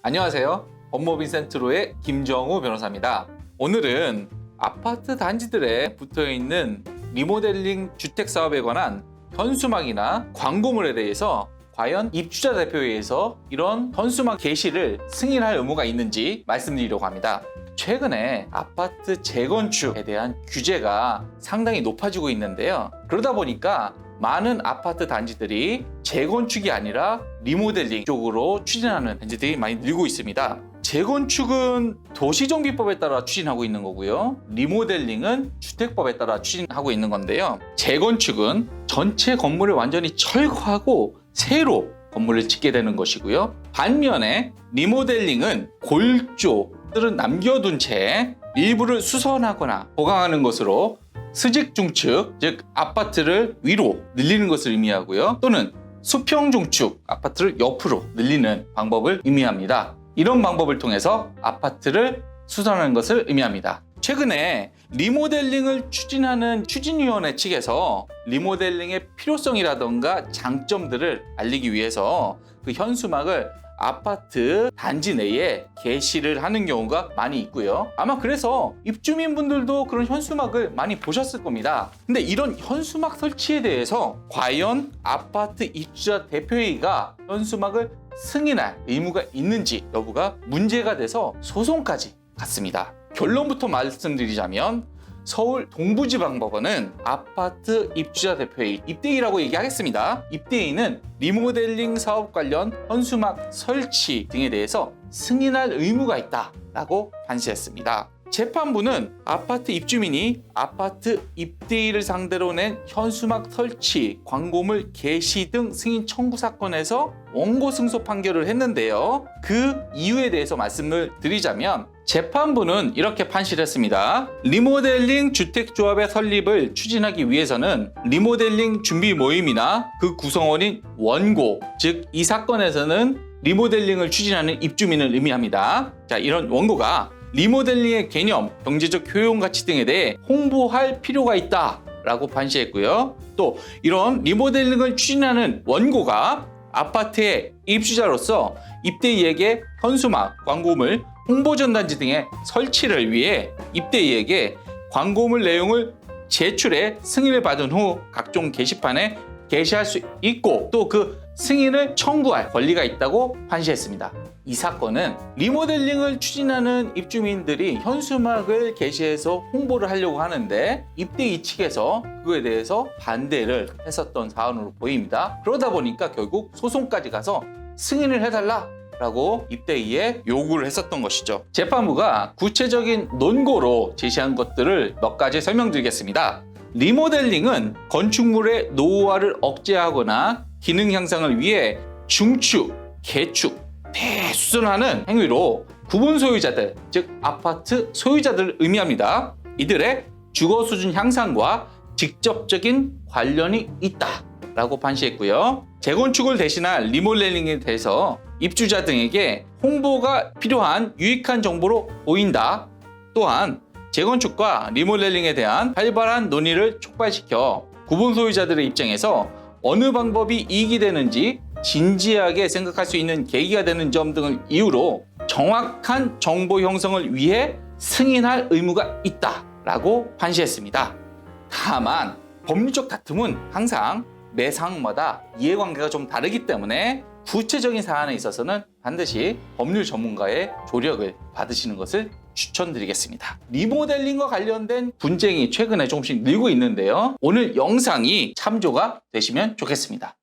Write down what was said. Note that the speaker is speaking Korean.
안녕하세요. 법무빈센트로의 김정우 변호사입니다. 오늘은 아파트 단지들에 붙어있는 리모델링 주택사업에 관한 현수막이나 광고물에 대해서 과연 입주자 대표회에서 이런 현수막 게시를 승인할 의무가 있는지 말씀드리려고 합니다. 최근에 아파트 재건축에 대한 규제가 상당히 높아지고 있는데요. 그러다 보니까 많은 아파트 단지들이 재건축이 아니라 리모델링 쪽으로 추진하는 단지들이 많이 늘고 있습니다. 재건축은 도시정비법에 따라 추진하고 있는 거고요. 리모델링은 주택법에 따라 추진하고 있는 건데요. 재건축은 전체 건물을 완전히 철거하고 새로 건물을 짓게 되는 것이고요. 반면에 리모델링은 골조들은 남겨둔 채 일부를 수선하거나 보강하는 것으로 수직 중축, 즉 아파트를 위로 늘리는 것을 의미하고요. 또는 수평 중축, 아파트를 옆으로 늘리는 방법을 의미합니다. 이런 방법을 통해서 아파트를 수선하는 것을 의미합니다. 최근에 리모델링을 추진하는 추진위원회 측에서 리모델링의 필요성이라던가 장점들을 알리기 위해서 그 현수막을 아파트 단지 내에 게시를 하는 경우가 많이 있고요. 아마 그래서 입주민분들도 그런 현수막을 많이 보셨을 겁니다. 근데 이런 현수막 설치에 대해서 과연 아파트 입주자 대표회의가 현수막을 승인할 의무가 있는지 여부가 문제가 돼서 소송까지 갔습니다. 결론부터 말씀드리자면 서울 동부지방법원은 아파트 입주자 대표회의, 입대회의라고 얘기하겠습니다. 입대회의는 리모델링 사업 관련 현수막 설치 등에 대해서 승인할 의무가 있다라고 판시했습니다. 재판부는 아파트 입주민이 아파트 입대회의를 상대로 낸 현수막 설치, 광고물 게시 등 승인 청구 사건에서 원고 승소 판결을 했는데요. 그 이유에 대해서 말씀을 드리자면 재판부는 이렇게 판시를 했습니다. 리모델링 주택조합의 설립을 추진하기 위해서는 리모델링 준비 모임이나 그 구성원인 원고, 즉 이 사건에서는 리모델링을 추진하는 입주민을 의미합니다. 자, 이런 원고가 리모델링의 개념, 경제적 효용 가치 등에 대해 홍보할 필요가 있다라고 판시했고요. 또 이런 리모델링을 추진하는 원고가 아파트의 입주자로서 입대이에게 현수막, 광고물, 홍보전단지 등의 설치를 위해 입대이에게 광고물 내용을 제출해 승인을 받은 후 각종 게시판에 게시할 수 있고 또 그 승인을 청구할 권리가 있다고 판시했습니다. 이 사건은 리모델링을 추진하는 입주민들이 현수막을 게시해서 홍보를 하려고 하는데 입대이 측에서 그거에 대해서 반대를 했었던 사안으로 보입니다. 그러다 보니까 결국 소송까지 가서 승인을 해달라 라고 입대위에 요구를 했었던 것이죠. 재판부가 구체적인 논거로 제시한 것들을 몇 가지 설명드리겠습니다. 리모델링은 건축물의 노후화를 억제하거나 기능 향상을 위해 중축, 개축, 대수선하는 행위로 구분 소유자들, 즉 아파트 소유자들을 의미합니다. 이들의 주거 수준 향상과 직접적인 관련이 있다라고 판시했고요. 재건축을 대신할 리모델링에 대해서 입주자 등에게 홍보가 필요한 유익한 정보로 보인다. 또한 재건축과 리모델링에 대한 활발한 논의를 촉발시켜 구분 소유자들의 입장에서 어느 방법이 이익이 되는지 진지하게 생각할 수 있는 계기가 되는 점 등을 이유로 정확한 정보 형성을 위해 승인할 의무가 있다라고 판시했습니다. 다만 법률적 다툼은 항상 매 사항마다 이해관계가 좀 다르기 때문에 구체적인 사안에 있어서는 반드시 법률 전문가의 조력을 받으시는 것을 추천드리겠습니다. 리모델링과 관련된 분쟁이 최근에 조금씩 늘고 있는데요. 오늘 영상이 참조가 되시면 좋겠습니다.